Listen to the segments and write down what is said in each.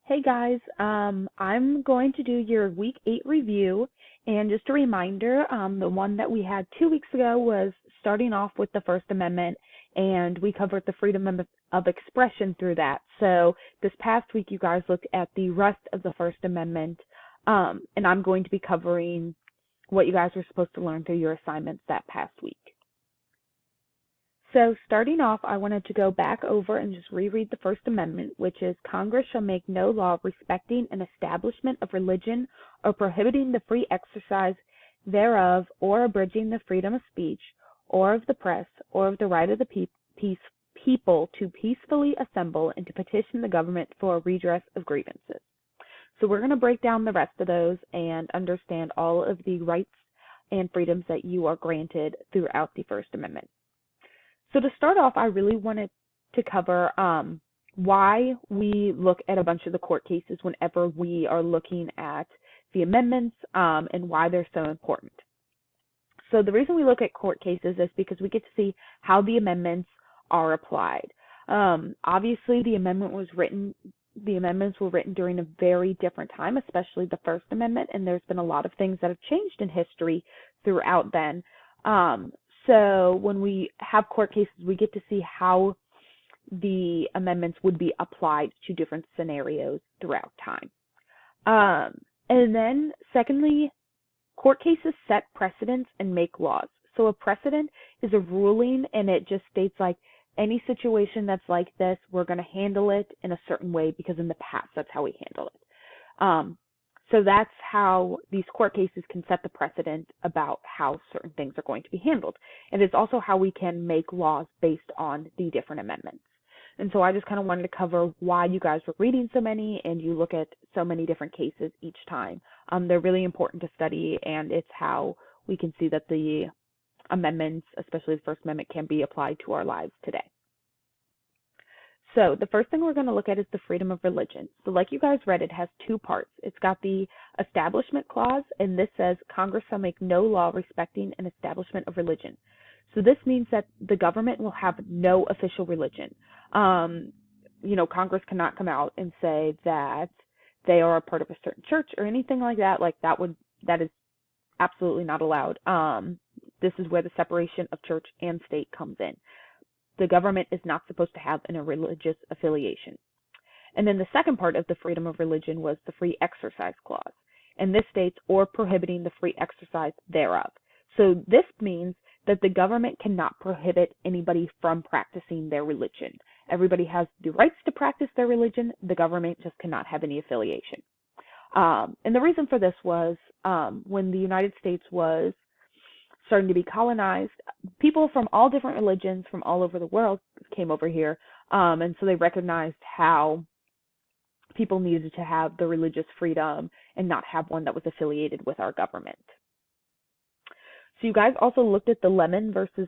Hey guys, I'm going to do your week 8 review, and just a reminder, the one that we had 2 weeks ago was starting off with the First Amendment, and we covered the freedom of expression through that. So this past week, you guys looked at the rest of the First Amendment, and I'm going to be covering what you guys were supposed to learn through your assignments that past week. So starting off, I wanted to go back over and just reread the First Amendment, which is Congress shall make no law respecting an establishment of religion or prohibiting the free exercise thereof or abridging the freedom of speech or of the press or of the right of the people to peacefully assemble and to petition the government for a redress of grievances. So we're going to break down the rest of those and understand all of the rights and freedoms that you are granted throughout the First Amendment. So to start off, I really wanted to cover why we look at a bunch of the court cases whenever we are looking at the amendments and why they're so important. So the reason we look at court cases is because we get to see how the amendments are applied. Obviously, the amendments were written during a very different time, especially the First Amendment, and there's been a lot of things that have changed in history throughout then. So when we have court cases, we get to see how the amendments would be applied to different scenarios throughout time. And then secondly, court cases set precedents and make laws. So a precedent is a ruling, and it just states like any situation that's like this, we're going to handle it in a certain way because in the past, that's how we handle it. So that's how these court cases can set the precedent about how certain things are going to be handled. And it's also how we can make laws based on the different amendments. And so I just kind of wanted to cover why you guys were reading so many and you look at so many different cases each time. They're really important to study, and it's how we can see that the amendments, especially the First Amendment, can be applied to our lives today. So the first thing we're going to look at is the freedom of religion. So like you guys read, it has two parts. It's got the Establishment Clause, and this says Congress shall make no law respecting an establishment of religion. So this means that the government will have no official religion. Congress cannot come out and say that they are a part of a certain church or anything like that. That is absolutely not allowed. This is where the separation of church and state comes in. The government is not supposed to have a religious affiliation. And then the second part of the freedom of religion was the Free Exercise Clause. And this states, or prohibiting the free exercise thereof. So this means that the government cannot prohibit anybody from practicing their religion. Everybody has the rights to practice their religion. The government just cannot have any affiliation. And the reason for this was when the United States was starting to be colonized, people from all different religions from all over the world came over here, and so they recognized how people needed to have the religious freedom and not have one that was affiliated with our government. So you guys also looked at the Lemon versus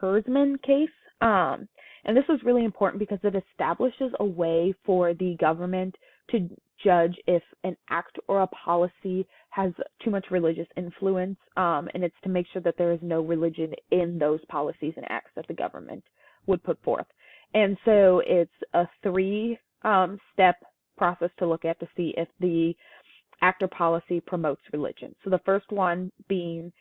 Kurzman case, and this was really important because it establishes a way for the government to judge if an act or a policy has too much religious influence, and it's to make sure that there is no religion in those policies and acts that the government would put forth. And so it's a three-step process to look at to see if the act or policy promotes religion. So the first one being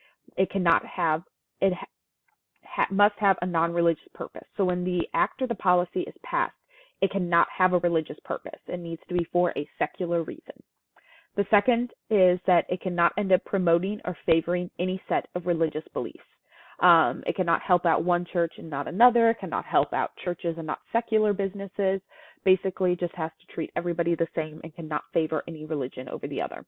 must have a non-religious purpose. So when the act or the policy is passed, it cannot have a religious purpose. It needs to be for a secular reason. The second is that it cannot end up promoting or favoring any set of religious beliefs. It cannot help out one church and not another. It cannot help out churches and not secular businesses. Basically, it just has to treat everybody the same and cannot favor any religion over the other.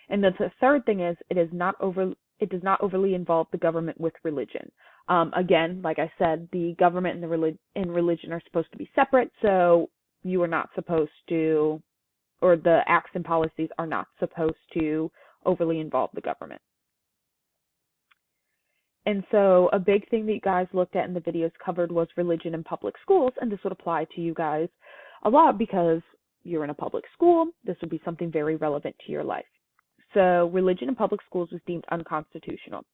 And then the third thing is it does not overly involve the government with religion. Again, like I said, the government and religion are supposed to be separate, so you are not supposed to, or the acts and policies are not supposed to overly involve the government. And so a big thing that you guys looked at in the videos covered was religion in public schools, and this would apply to you guys a lot because you're in a public school. This would be something very relevant to your life. So religion in public schools was deemed unconstitutional.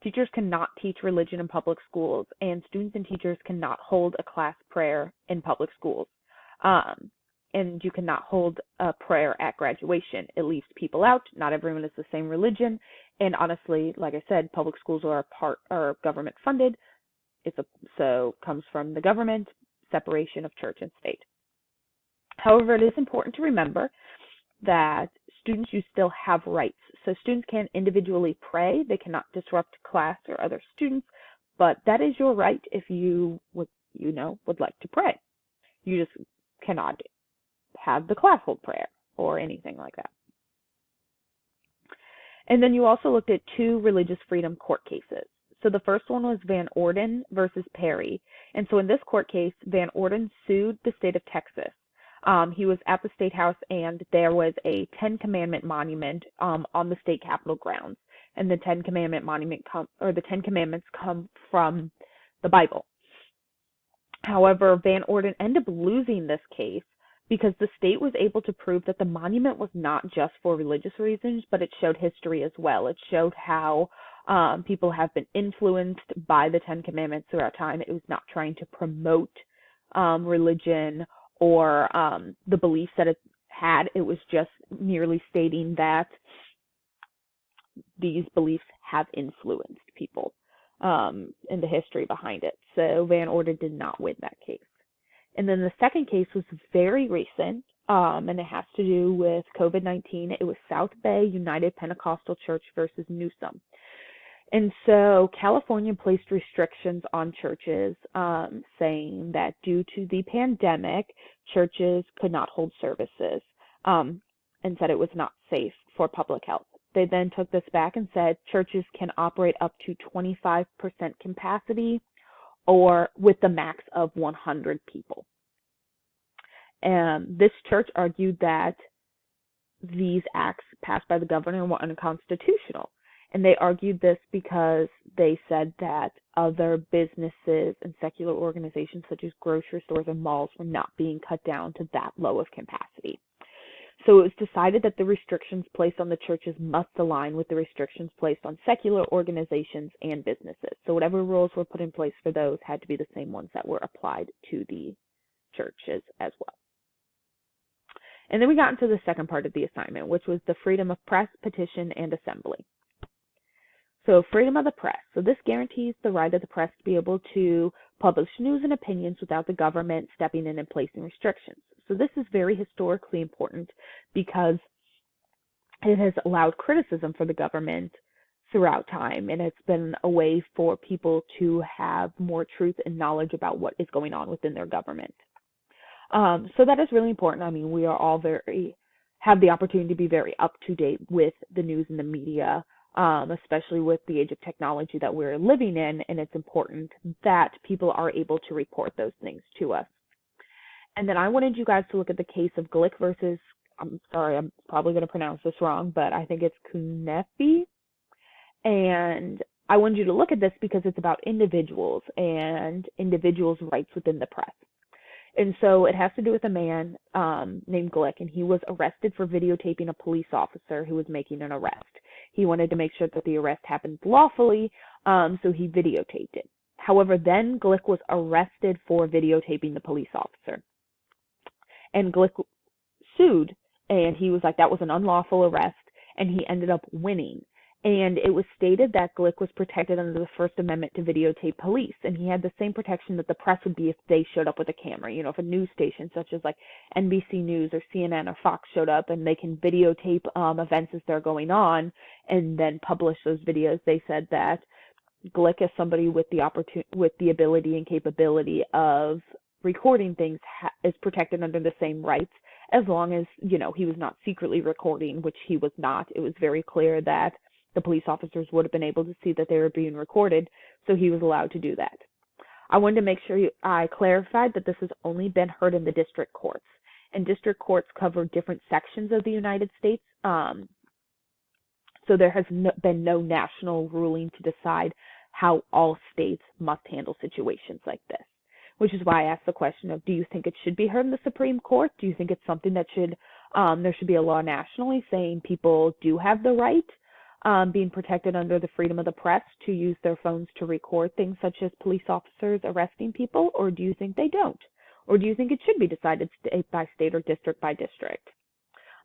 Teachers cannot teach religion in public schools, and students and teachers cannot hold a class prayer in public schools. and you cannot hold a prayer at graduation. It leaves people out. Not everyone is the same religion. And honestly, like I said, public schools are government funded. So comes from the government, separation of church and state. However, it is important to remember that students, you still have rights. So students can individually pray. They cannot disrupt class or other students, but that is your right if you would like to pray. You just cannot have the class hold prayer or anything like that. And then you also looked at 2 religious freedom court cases. So the first one was Van Orden versus Perry. And so in this court case, Van Orden sued the state of Texas. He was at the State House, and there was a 10 Commandment monument on the state capitol grounds. And the 10 Commandment the 10 Commandments come from the Bible. However, Van Orden ended up losing this case because the state was able to prove that the monument was not just for religious reasons, but it showed history as well. It showed how people have been influenced by the 10 Commandments throughout time. It was not trying to promote religion or the beliefs that it had. It was just merely stating that these beliefs have influenced people and the history behind it. So Van Orden did not win that case. And then the second case was very recent, and it has to do with COVID-19. It was South Bay United Pentecostal Church versus Newsom. And so California placed restrictions on churches, saying that due to the pandemic, churches could not hold services, and said it was not safe for public health. They then took this back and said churches can operate up to 25% capacity or with the max of 100 people. And this church argued that these acts passed by the governor were unconstitutional. And they argued this because they said that other businesses and secular organizations such as grocery stores and malls were not being cut down to that low of capacity. So it was decided that the restrictions placed on the churches must align with the restrictions placed on secular organizations and businesses. So whatever rules were put in place for those had to be the same ones that were applied to the churches as well. And then we got into the second part of the assignment, which was the freedom of press, petition, and assembly. So freedom of the press. So this guarantees the right of the press to be able to publish news and opinions without the government stepping in and placing restrictions. So this is very historically important because it has allowed criticism for the government throughout time, and it's been a way for people to have more truth and knowledge about what is going on within their government. So that is really important. I mean, we are all have the opportunity to be very up to date with the news and the media, especially with the age of technology that we're living in, and it's important that people are able to report those things to us. And then I wanted you guys to look at the case of Glick versus, I'm sorry, I'm probably going to pronounce this wrong, but I think it's Kunefi. And I wanted you to look at this because it's about individuals and individuals' rights within the press. And so it has to do with a man named Glick, and he was arrested for videotaping a police officer who was making an arrest. He wanted to make sure that the arrest happened lawfully, so he videotaped it. However, then Glick was arrested for videotaping the police officer. And Glick sued, and he was like, that was an unlawful arrest, and he ended up winning. And it was stated that Glick was protected under the First Amendment to videotape police, and he had the same protection that the press would be if they showed up with a camera. You know, if a news station such as like NBC News or CNN or Fox showed up and they can videotape events as they're going on and then publish those videos, they said that Glick, as somebody with the ability and capability of recording things, is protected under the same rights, as long as, you know, he was not secretly recording, which he was not. It was very clear that the police officers would have been able to see that they were being recorded, so he was allowed to do that. I wanted to make sure I clarified that this has only been heard in the district courts, and district courts cover different sections of the United States, so there has been no national ruling to decide how all states must handle situations like this, which is why I asked the question of, do you think it should be heard in the Supreme Court? Do you think it's something that there should be a law nationally saying people do have the right, being protected under the freedom of the press, to use their phones to record things such as police officers arresting people, or do you think they don't? Or do you think it should be decided state by state or district by district?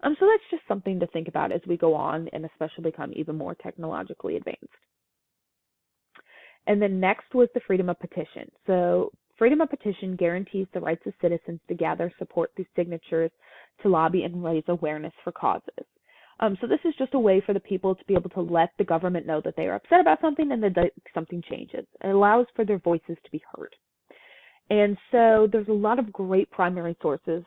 So that's just something to think about as we go on and especially become even more technologically advanced. And then next was the freedom of petition. So freedom of petition guarantees the rights of citizens to gather support through signatures to lobby and raise awareness for causes. So this is just a way for the people to be able to let the government know that they are upset about something and that something changes. It allows for their voices to be heard. And so there's a lot of great primary sources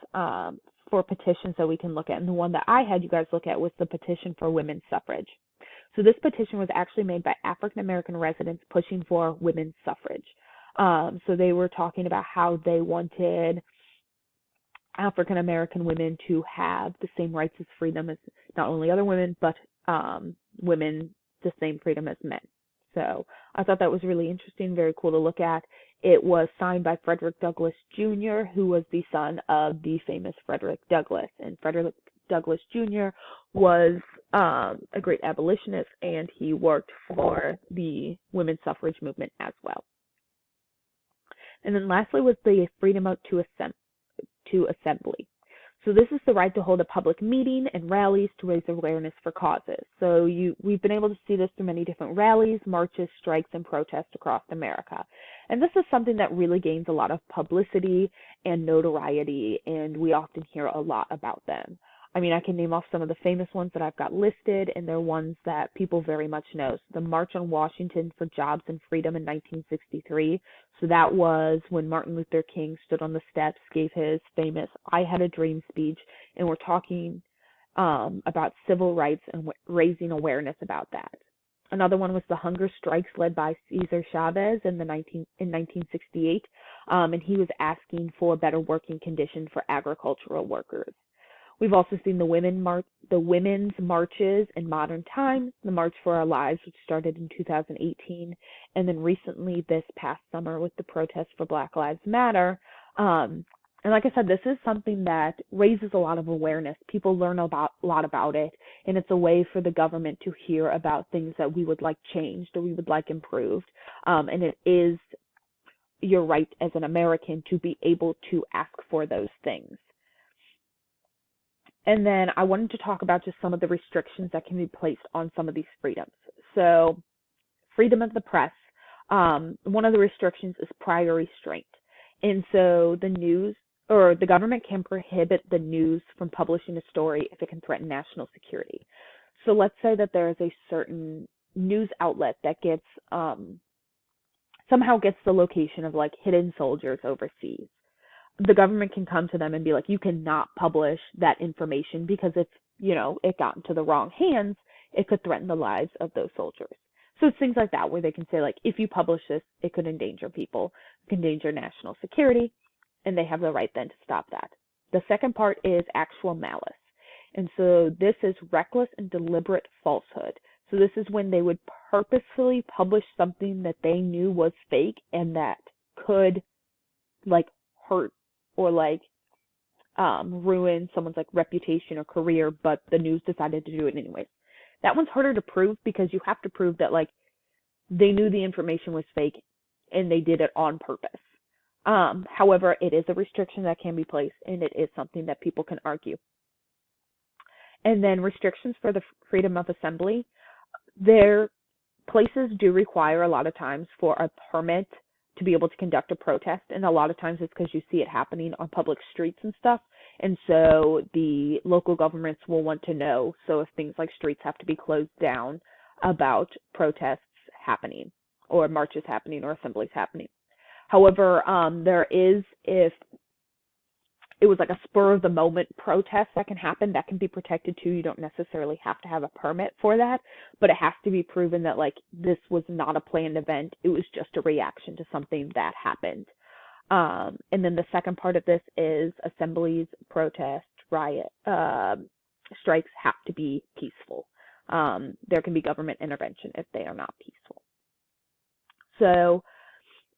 for petitions that we can look at. And the one that I had you guys look at was the petition for women's suffrage. So this petition was actually made by African American residents pushing for women's suffrage. So they were talking about how they wanted African American women to have the same rights as freedom as not only other women, but women the same freedom as men. So I thought that was really interesting, very cool to look at. It was signed by Frederick Douglass Jr., who was the son of the famous Frederick Douglass. And Frederick Douglass Jr. was a great abolitionist, and he worked for the women's suffrage movement as well. And then lastly was the freedom to assembly. So this is the right to hold a public meeting and rallies to raise awareness for causes. So we've been able to see this through many different rallies, marches, strikes, and protests across America. And this is something that really gains a lot of publicity and notoriety, and we often hear a lot about them. I mean, I can name off some of the famous ones that I've got listed, and they're ones that people very much know. So the March on Washington for Jobs and Freedom in 1963. So that was when Martin Luther King stood on the steps, gave his famous I Had a Dream speech, and we're talking about civil rights and raising awareness about that. Another one was the hunger strikes led by Cesar Chavez in 1968, and he was asking for better working conditions for agricultural workers. We've also seen the women's marches in modern times, the March for Our Lives, which started in 2018, and then recently this past summer with the protests for Black Lives Matter. And like I said, this is something that raises a lot of awareness. People learn a lot about it, and it's a way for the government to hear about things that we would like changed or we would like improved. And it is your right as an American to be able to ask for those things. And then I wanted to talk about just some of the restrictions that can be placed on some of these freedoms. So freedom of the press, one of the restrictions is prior restraint. And so the government can prohibit the news from publishing a story if it can threaten national security. So let's say that there is a certain news outlet that somehow gets the location of like hidden soldiers overseas. The government can come to them and be like, you cannot publish that information because if, it got into the wrong hands, it could threaten the lives of those soldiers. So it's things like that where they can say, like, if you publish this, it could endanger people, it could endanger national security, and they have the right then to stop that. The second part is actual malice. And so this is reckless and deliberate falsehood. So this is when they would purposefully publish something that they knew was fake and that could, hurt or ruin someone's reputation or career, but the news decided to do it anyways. That one's harder to prove because you have to prove that they knew the information was fake and they did it on purpose. However, it is a restriction that can be placed, and it is something that people can argue. And then restrictions for the freedom of assembly. Their places do require a lot of times for a permit to be able to conduct a protest, and a lot of times it's because you see it happening on public streets and stuff, and so the local governments will want to know, so if things like streets have to be closed down about protests happening, or marches happening, or assemblies happening. However, there is, if it was a spur of the moment protest that can happen, that can be protected too. You don't necessarily have to have a permit for that, but it has to be proven that this was not a planned event. It was just a reaction to something that happened. And then the second part of this is assemblies, protests, strikes have to be peaceful. There can be government intervention if they are not peaceful. So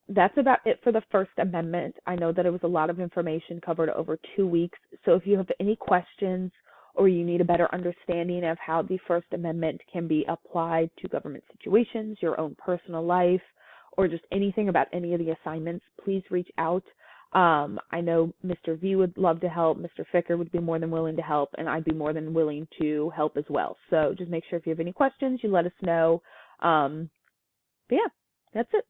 that's about it for the First Amendment. I know that it was a lot of information covered over 2 weeks. So if you have any questions or you need a better understanding of how the First Amendment can be applied to government situations, your own personal life, or just anything about any of the assignments, please reach out. I know Mr. V would love to help, Mr. Ficker would be more than willing to help, and I'd be more than willing to help as well. So just make sure if you have any questions, you let us know. But yeah, that's it.